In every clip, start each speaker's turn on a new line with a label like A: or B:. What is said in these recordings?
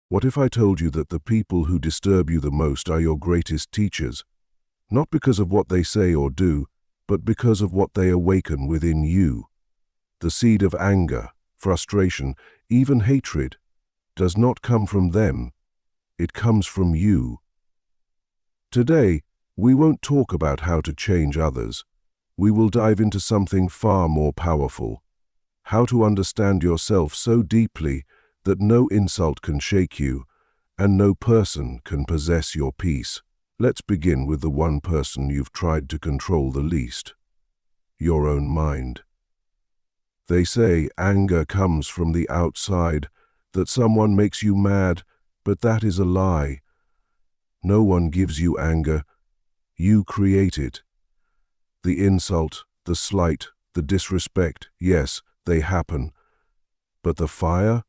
A: What if I told you that the people who disturb you the most are your greatest teachers, not because of what they say or do, but because of what they awaken within you? The seed of anger, frustration, even hatred does not come from them. It comes from you. Today, we won't talk about how to change others. We will dive into something far more powerful: how to understand yourself so deeply that no insult can shake you and no person can possess your peace. Let's begin with the one person you've tried to control the least: your own mind. They say anger comes from the outside, that someone makes you mad, but that is a lie. No one gives you anger. You create it. The insult, the slight, the disrespect, yes, they happen. But the fire?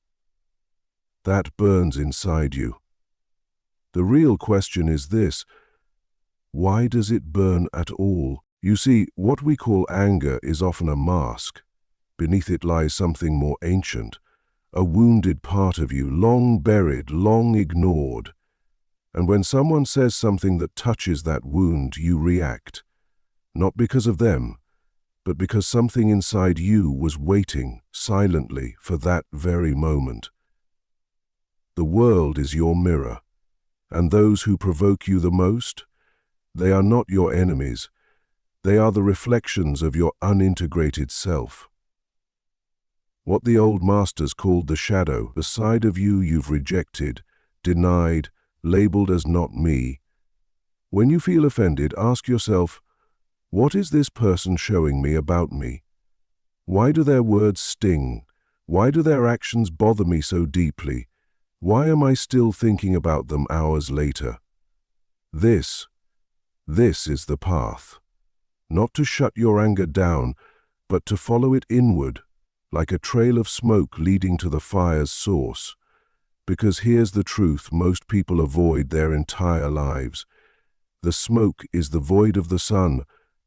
A: That burns inside you. The real question is this: why does it burn at all? You see, what we call anger is often a mask. Beneath it lies something more ancient, a wounded part of you, long buried, long ignored. And when someone says something that touches that wound, you react. Not because of them, but because something inside you was waiting silently for that very moment. The world is your mirror, and those who provoke you the most, they are not your enemies. They are the reflections of your unintegrated self. What the old masters called the shadow, the side of you you've rejected, denied, labeled as not me. When you feel offended, ask yourself, what is this person showing me about me? Why do their words sting? Why do their actions bother me so deeply? Why am I still thinking about them hours later? This is the path. Not to shut your anger down, but to follow it inward, like a trail of smoke leading to the fire's source. Because here's the truth most people avoid their entire lives. The smoke is the void of the sun,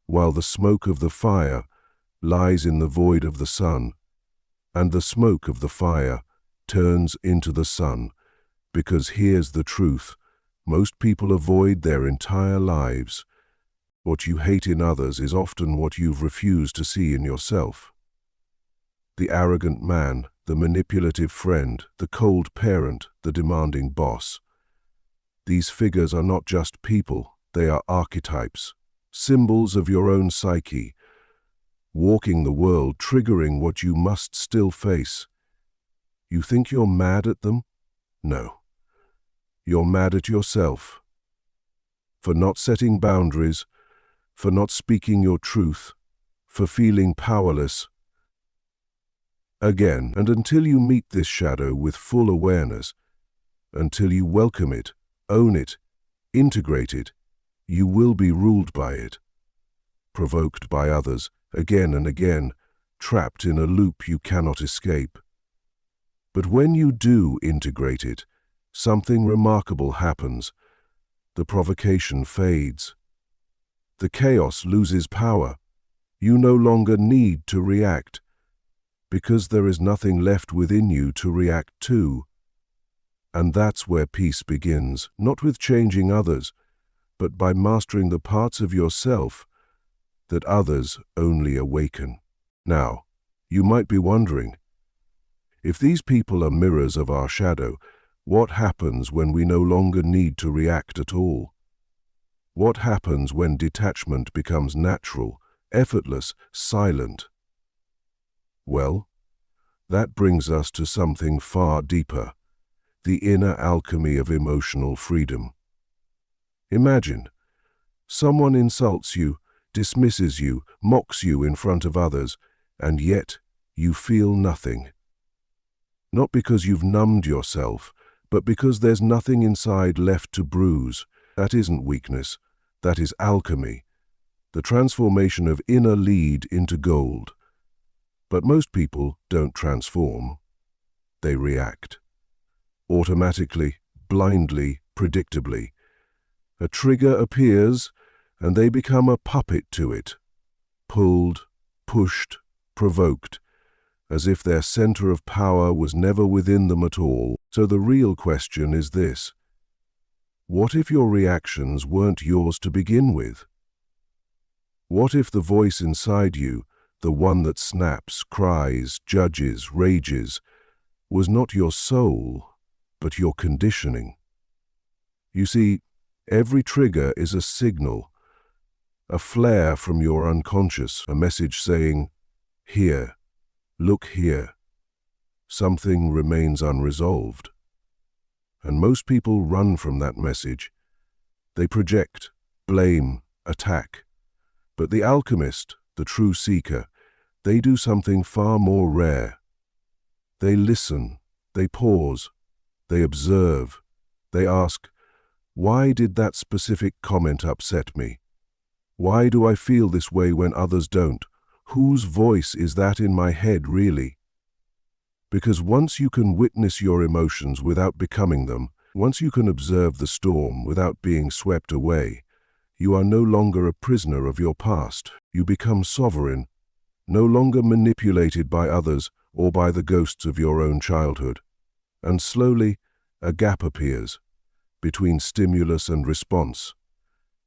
A: while the smoke of the fire lies in the void of the sun. And the smoke of the fire turns into the sun. Because here's the truth most people avoid their entire lives. What you hate in others is often what you've refused to see in yourself. The arrogant man, the manipulative friend, the cold parent, the demanding boss. These figures are not just people, they are archetypes, symbols of your own psyche, walking the world, triggering what you must still face. You think you're mad at them? No. You're mad at yourself. For not setting boundaries, for not speaking your truth, for feeling powerless. Again, and until you meet this shadow with full awareness, until you welcome it, own it, integrate it, you will be ruled by it, provoked by others, again and again, trapped in a loop you cannot escape. But when you do integrate it, something remarkable happens. The provocation fades. The chaos loses power. You no longer need to react, because there is nothing left within you to react to. And that's where peace begins, not with changing others, but by mastering the parts of yourself that others only awaken. Now, you might be wondering, if these people are mirrors of our shadow, what happens when we no longer need to react at all? What happens when detachment becomes natural, effortless, silent? Well, that brings us to something far deeper, the inner alchemy of emotional freedom. Imagine, someone insults you, dismisses you, mocks you in front of others, and yet you feel nothing. Not because you've numbed yourself, but because there's nothing inside left to bruise. That isn't weakness, that is alchemy, the transformation of inner lead into gold. But most people don't transform. They react. Automatically, blindly, predictably. A trigger appears, and they become a puppet to it. Pulled, pushed, provoked, as if their center of power was never within them at all. So the real question is this: what if your reactions weren't yours to begin with? What if the voice inside you, the one that snaps, cries, judges, rages, was not your soul, but your conditioning? You see, every trigger is a signal, a flare from your unconscious, a message saying, "Here, look here." Something remains unresolved. And most people run from that message. They project, blame, attack. But the alchemist, the true seeker, they do something far more rare. They listen, they pause, they observe, they ask, why did that specific comment upset me? Why do I feel this way when others don't? Whose voice is that in my head, really? Because once you can witness your emotions without becoming them, once you can observe the storm without being swept away, you are no longer a prisoner of your past. You become sovereign, no longer manipulated by others or by the ghosts of your own childhood. And slowly, a gap appears between stimulus and response.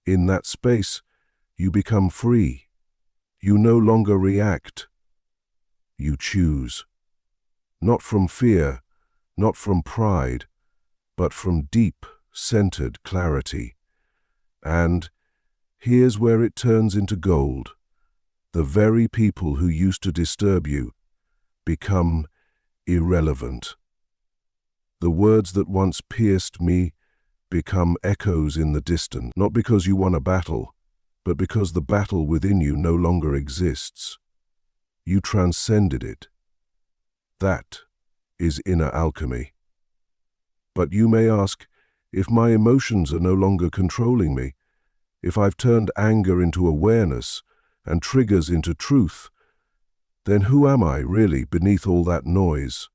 A: In that space, you become free. You no longer react. You choose. Not from fear, not from pride, but from deep, centered clarity. And here's where it turns into gold. The very people who used to disturb you become irrelevant. The words that once pierced me become echoes in the distance, not because you won a battle, but because the battle within you no longer exists. You transcended it. That is inner alchemy. But you may ask, if my emotions are no longer controlling me, if I've turned anger into awareness and triggers into truth, then who am I really beneath all that noise?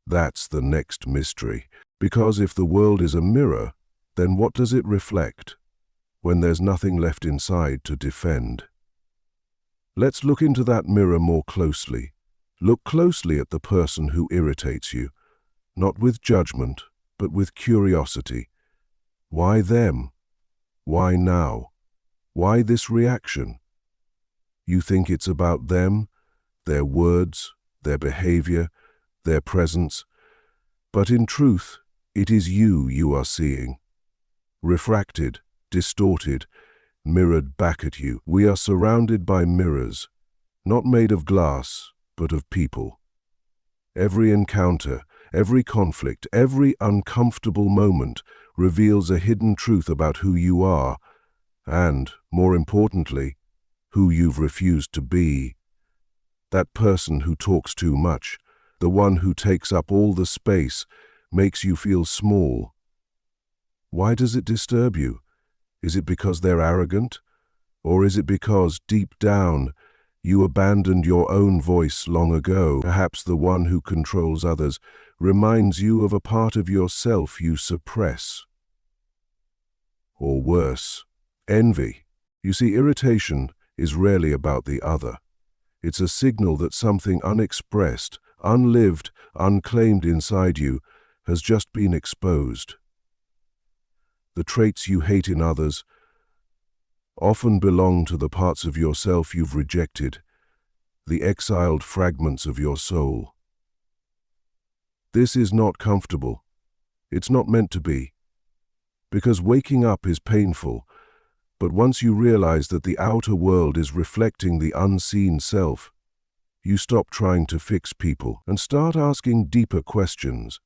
A: That's the next mystery. Because if the world is a mirror, then what does it reflect when there's nothing left inside to defend? Let's look into that mirror more closely. Look closely at the person who irritates you, not with judgment, but with curiosity. Why them? Why now? Why this reaction? You think it's about them, their words, their behavior, their presence, but in truth, it is you are seeing. Refracted, distorted, mirrored back at you. We are surrounded by mirrors, not made of glass, but of people. Every encounter, every conflict, every uncomfortable moment reveals a hidden truth about who you are, and, more importantly, who you've refused to be. That person who talks too much, the one who takes up all the space, makes you feel small. Why does it disturb you? Is it because they're arrogant? Or is it because, deep down, you abandoned your own voice long ago? Perhaps the one who controls others reminds you of a part of yourself you suppress. Or worse, envy. You see, irritation is rarely about the other. It's a signal that something unexpressed, unlived, unclaimed inside you has just been exposed. The traits you hate in others often belong to the parts of yourself you've rejected, the exiled fragments of your soul. This is not comfortable. It's not meant to be. Because waking up is painful, but once you realize that the outer world is reflecting the unseen self, you stop trying to fix people and start asking deeper questions.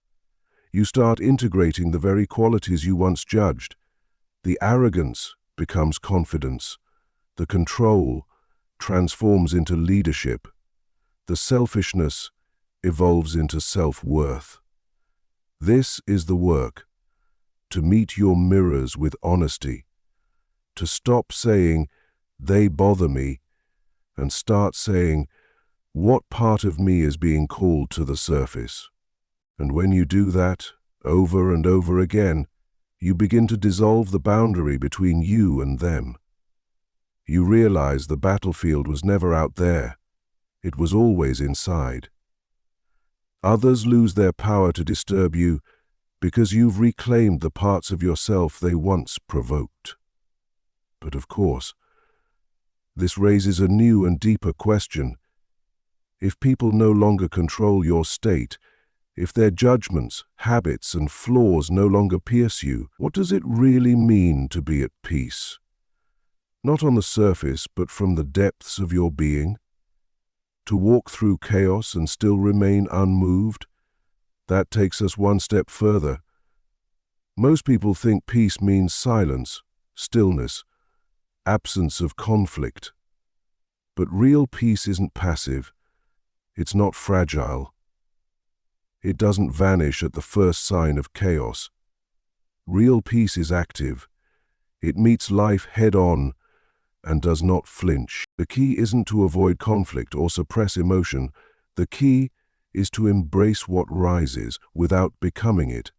A: You start integrating the very qualities you once judged. The arrogance becomes confidence. The control transforms into leadership. The selfishness evolves into self-worth. This is the work: to meet your mirrors with honesty, to stop saying, "They bother me," and start saying, "What part of me is being called to the surface?" And when you do that, over and over again, you begin to dissolve the boundary between you and them. You realize the battlefield was never out there. It was always inside. Others lose their power to disturb you because you've reclaimed the parts of yourself they once provoked. But of course, this raises a new and deeper question. If people no longer control your state, if their judgments, habits, and flaws no longer pierce you, what does it really mean to be at peace? Not on the surface, but from the depths of your being? To walk through chaos and still remain unmoved? That takes us one step further. Most people think peace means silence, stillness, absence of conflict. But real peace isn't passive. It's not fragile. It doesn't vanish at the first sign of chaos. Real peace is active. It meets life head-on and does not flinch. The key isn't to avoid conflict or suppress emotion. The key is to embrace what rises without becoming it.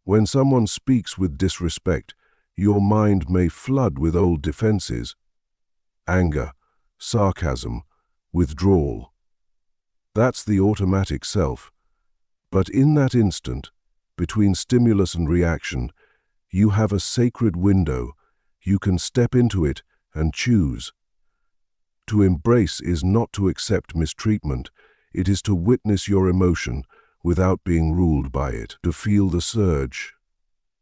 A: When someone speaks with disrespect, your mind may flood with old defenses: anger, sarcasm, withdrawal. That's the automatic self. But in that instant, between stimulus and reaction, you have a sacred window. You can step into it and choose. To embrace is not to accept mistreatment. It is to witness your emotion without being ruled by it, to feel the surge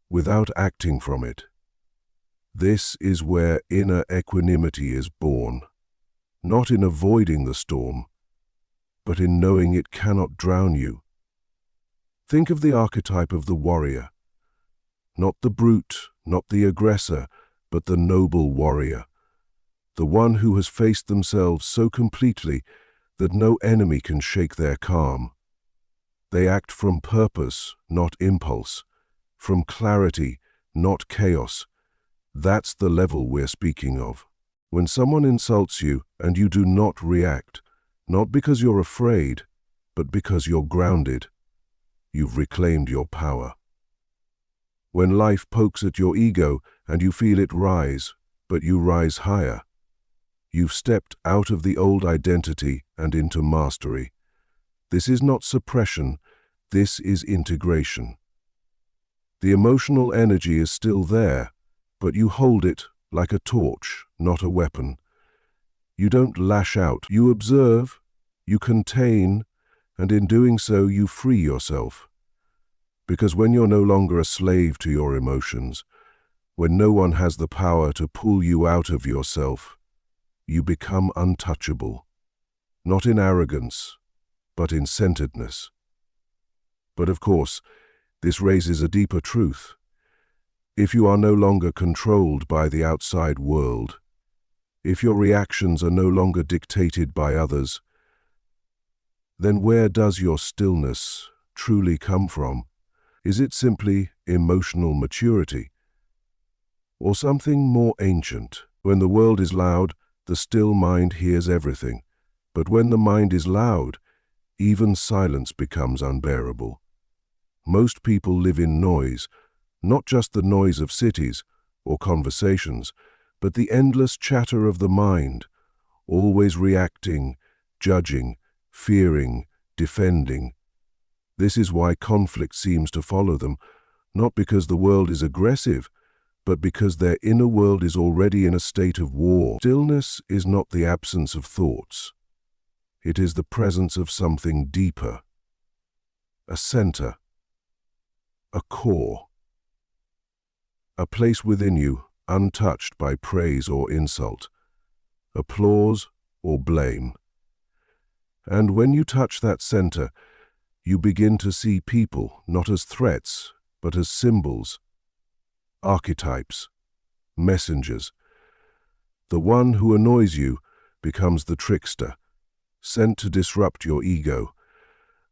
A: without acting from it. This is where inner equanimity is born, not in avoiding the storm, but in knowing it cannot drown you. Think of the archetype of the warrior. Not the brute, not the aggressor, but the noble warrior. The one who has faced themselves so completely that no enemy can shake their calm. They act from purpose, not impulse, from clarity, not chaos. That's the level we're speaking of. When someone insults you and you do not react, not because you're afraid, but because you're grounded, you've reclaimed your power. When life pokes at your ego and you feel it rise, but you rise higher, you've stepped out of the old identity and into mastery. This is not suppression, this is integration. The emotional energy is still there, but you hold it like a torch, not a weapon. You don't lash out, you observe, you contain, and in doing so you free yourself. Because when you're no longer a slave to your emotions, when no one has the power to pull you out of yourself, you become untouchable, not in arrogance, but in centeredness. But of course, this raises a deeper truth. If you are no longer controlled by the outside world, if your reactions are no longer dictated by others, then where does your stillness truly come from? Is it simply emotional maturity? Or something more ancient? When the world is loud, the still mind hears everything. But when the mind is loud, even silence becomes unbearable. Most people live in noise, not just the noise of cities or conversations, but the endless chatter of the mind, always reacting, judging, fearing, defending. This is why conflict seems to follow them, not because the world is aggressive, but because their inner world is already in a state of war. Stillness is not the absence of thoughts. It is the presence of something deeper, a center, a core, a place within you untouched by praise or insult, applause or blame. And when you touch that center, you begin to see people not as threats, but as symbols, archetypes, messengers. The one who annoys you becomes the trickster, sent to disrupt your ego.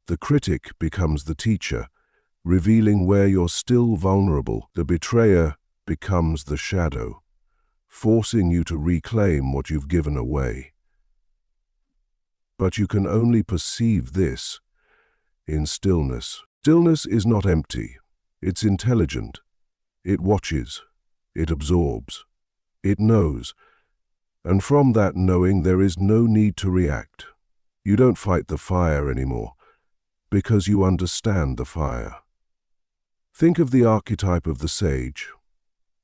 A: The critic becomes the teacher, revealing where you're still vulnerable. The betrayer becomes the shadow, forcing you to reclaim what you've given away. But you can only perceive this in stillness. Stillness is not empty. It's intelligent. It watches. It absorbs. It knows. And from that knowing, there is no need to react. You don't fight the fire anymore, because you understand the fire. Think of the archetype of the sage.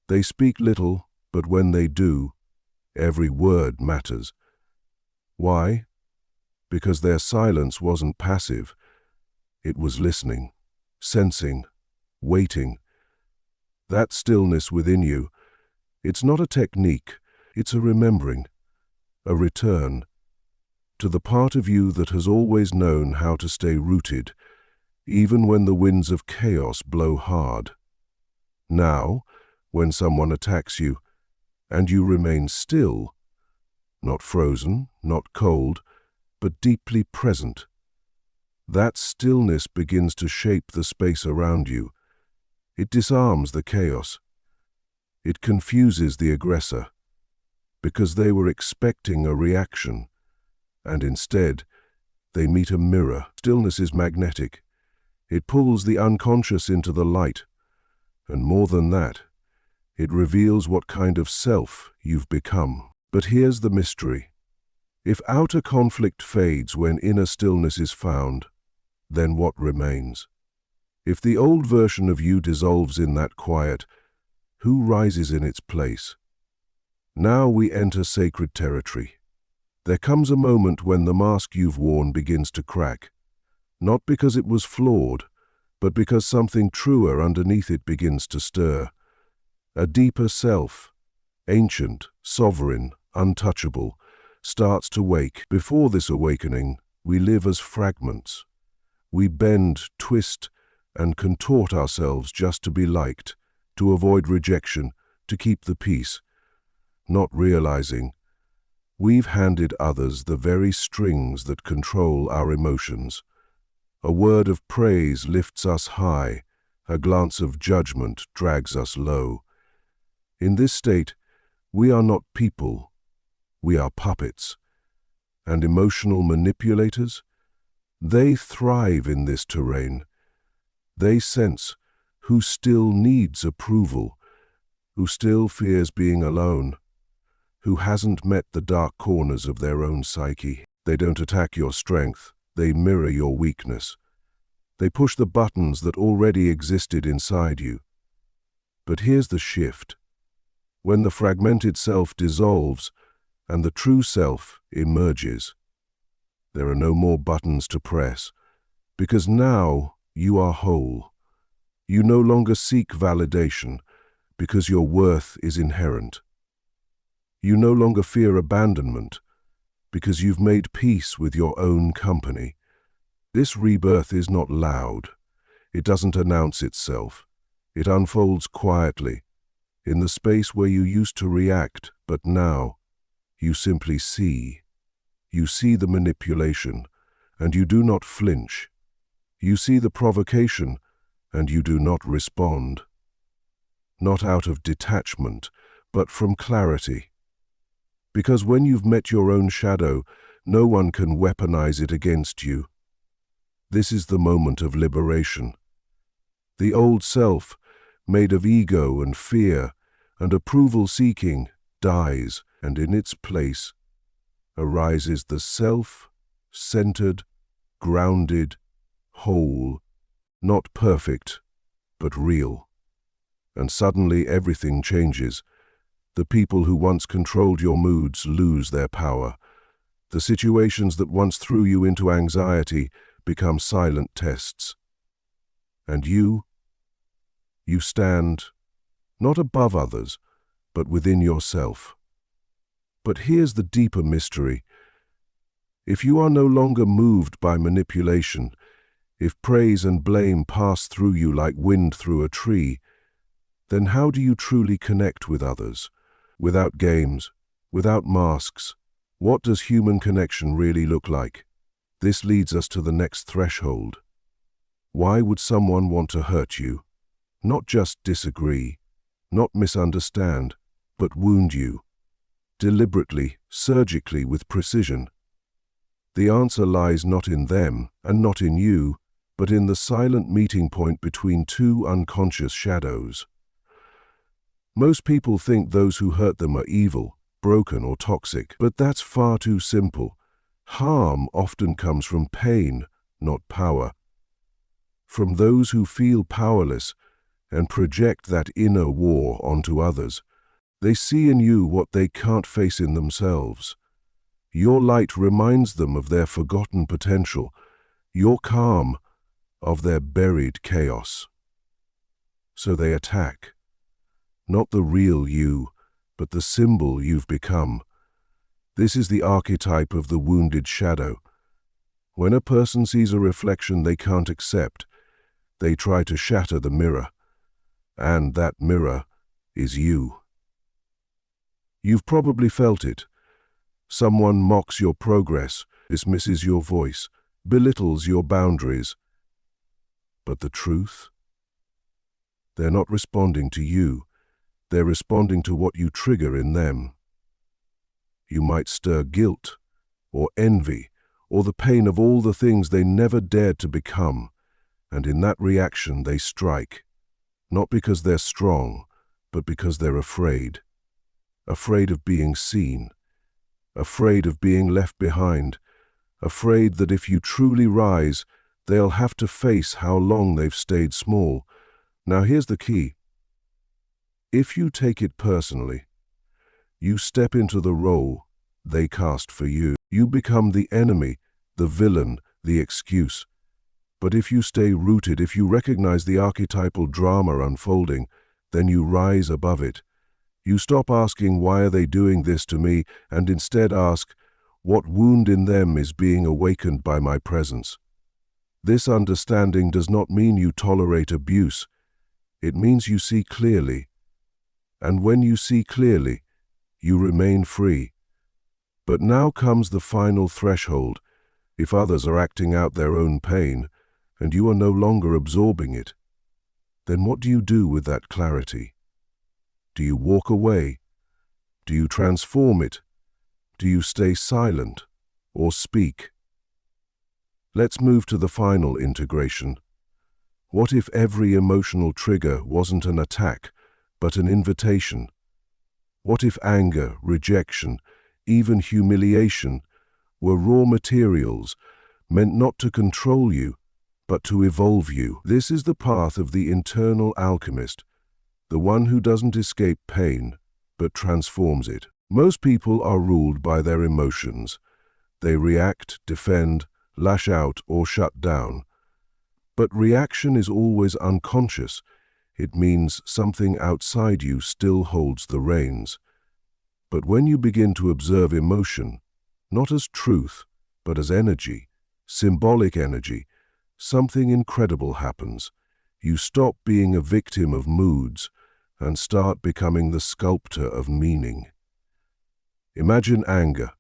A: They speak little, but when they do, every word matters. Why? Because their silence wasn't passive. It was listening, sensing, waiting. That stillness within you, it's not a technique, it's a remembering, a return to the part of you that has always known how to stay rooted, even when the winds of chaos blow hard. Now, when someone attacks you, and you remain still, not frozen, not cold, but deeply present, that stillness begins to shape the space around you. It disarms the chaos. It confuses the aggressor, because they were expecting a reaction, and instead, they meet a mirror. Stillness is magnetic. It pulls the unconscious into the light, and more than that, it reveals what kind of self you've become. But here's the mystery. If outer conflict fades when inner stillness is found, then what remains? If the old version of you dissolves in that quiet, who rises in its place? Now we enter sacred territory. There comes a moment when the mask you've worn begins to crack, not because it was flawed, but because something truer underneath it begins to stir. A deeper self, ancient, sovereign, untouchable, starts to wake. Before this awakening, we live as fragments. We bend, twist, and contort ourselves just to be liked, to avoid rejection, to keep the peace, not realizing we've handed others the very strings that control our emotions. A word of praise lifts us high, a glance of judgment drags us low. In this state, we are not people, we are puppets. And emotional manipulators? They thrive in this terrain. They sense who still needs approval, who still fears being alone, who hasn't met the dark corners of their own psyche. They don't attack your strength, they mirror your weakness. They push the buttons that already existed inside you. But here's the shift. When the fragmented self dissolves and the true self emerges, there are no more buttons to press, because now you are whole. You no longer seek validation, because your worth is inherent. You no longer fear abandonment, because you've made peace with your own company. This rebirth is not loud. It doesn't announce itself. It unfolds quietly, in the space where you used to react, but now you simply see. You see the manipulation, and you do not flinch. You see the provocation, and you do not respond. Not out of detachment, but from clarity. Because when you've met your own shadow, no one can weaponize it against you. This is the moment of liberation. The old self, made of ego and fear and approval-seeking, dies, and in its place arises the self-centered, grounded, whole, not perfect, but real. And suddenly everything changes. The people who once controlled your moods lose their power. The situations that once threw you into anxiety become silent tests. And you stand not above others, but within yourself. But here's the deeper mystery. If you are no longer moved by manipulation, if praise and blame pass through you like wind through a tree, then how do you truly connect with others? Without games, without masks, what does human connection really look like? This leads us to the next threshold. Why would someone want to hurt you? Not just disagree, not misunderstand, but wound you. Deliberately, surgically, with precision. The answer lies not in them and not in you, but in the silent meeting point between two unconscious shadows. Most people think those who hurt them are evil, broken, or toxic, but that's far too simple. Harm often comes from pain, not power. From those who feel powerless and project that inner war onto others. They see in you what they can't face in themselves. Your light reminds them of their forgotten potential, your calm of their buried chaos. So they attack. Not the real you, but the symbol you've become. This is the archetype of the wounded shadow. When a person sees a reflection they can't accept, they try to shatter the mirror. And that mirror is you. You've probably felt it. Someone mocks your progress, dismisses your voice, belittles your boundaries. But the truth? They're not responding to you. They're responding to what you trigger in them. You might stir guilt, or envy, or the pain of all the things they never dared to become, and in that reaction they strike. Not because they're strong, but because they're afraid. Afraid of being seen. Afraid of being left behind. Afraid that if you truly rise, they'll have to face how long they've stayed small. Now here's the key. If you take it personally, you step into the role they cast for you. You become the enemy, the villain, the excuse. But if you stay rooted, if you recognize the archetypal drama unfolding, then you rise above it. You stop asking, why are they doing this to me, and instead ask, what wound in them is being awakened by my presence? This understanding does not mean you tolerate abuse. It means you see clearly. And when you see clearly, you remain free. But now comes the final threshold. If others are acting out their own pain, and you are no longer absorbing it, then what do you do with that clarity? Do you walk away? Do you transform it? Do you stay silent or speak? Let's move to the final integration. What if every emotional trigger wasn't an attack, but an invitation? What if anger, rejection, even humiliation were raw materials meant not to control you, but to evolve you? This is the path of the internal alchemist, the one who doesn't escape pain, but transforms it. Most people are ruled by their emotions. They react, defend, lash out, or shut down. But reaction is always unconscious. It means something outside you still holds the reins. But when you begin to observe emotion, not as truth, but as energy, symbolic energy, something incredible happens. You stop being a victim of moods and start becoming the sculptor of meaning. Imagine anger.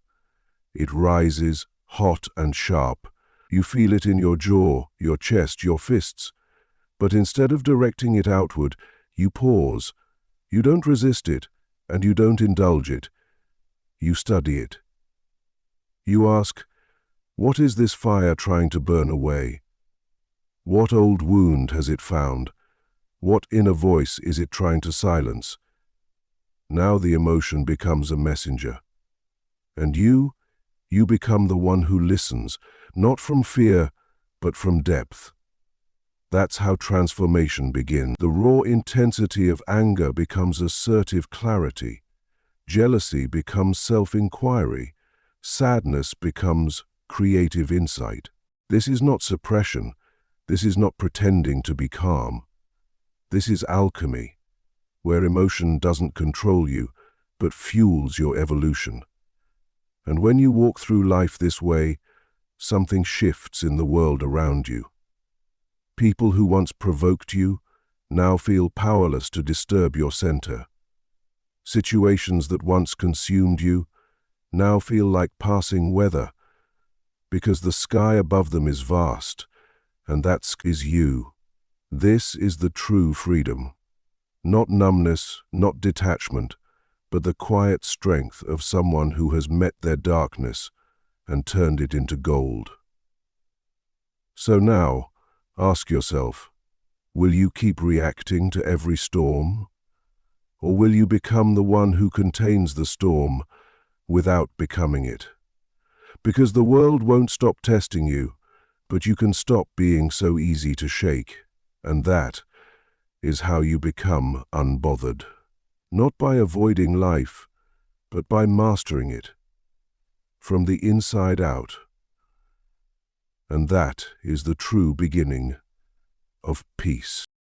A: It rises, hot and sharp. You feel it in your jaw, your chest, your fists. But instead of directing it outward, you pause. You don't resist it, and you don't indulge it. You study it. You ask, what is this fire trying to burn away? What old wound has it found? What inner voice is it trying to silence? Now the emotion becomes a messenger. And you become the one who listens, not from fear, but from depth. That's how transformation begins. The raw intensity of anger becomes assertive clarity. Jealousy becomes self-inquiry. Sadness becomes creative insight. This is not suppression. This is not pretending to be calm. This is alchemy, where emotion doesn't control you, but fuels your evolution. And when you walk through life this way, something shifts in the world around you. People who once provoked you now feel powerless to disturb your center. Situations that once consumed you now feel like passing weather, because the sky above them is vast, and that sky is you. This is the true freedom. Not numbness, not detachment, but the quiet strength of someone who has met their darkness and turned it into gold. So now, ask yourself, will you keep reacting to every storm? Or will you become the one who contains the storm without becoming it? Because the world won't stop testing you, but you can stop being so easy to shake. And that is how you become unbothered. Not by avoiding life, but by mastering it from the inside out. And that is the true beginning of peace.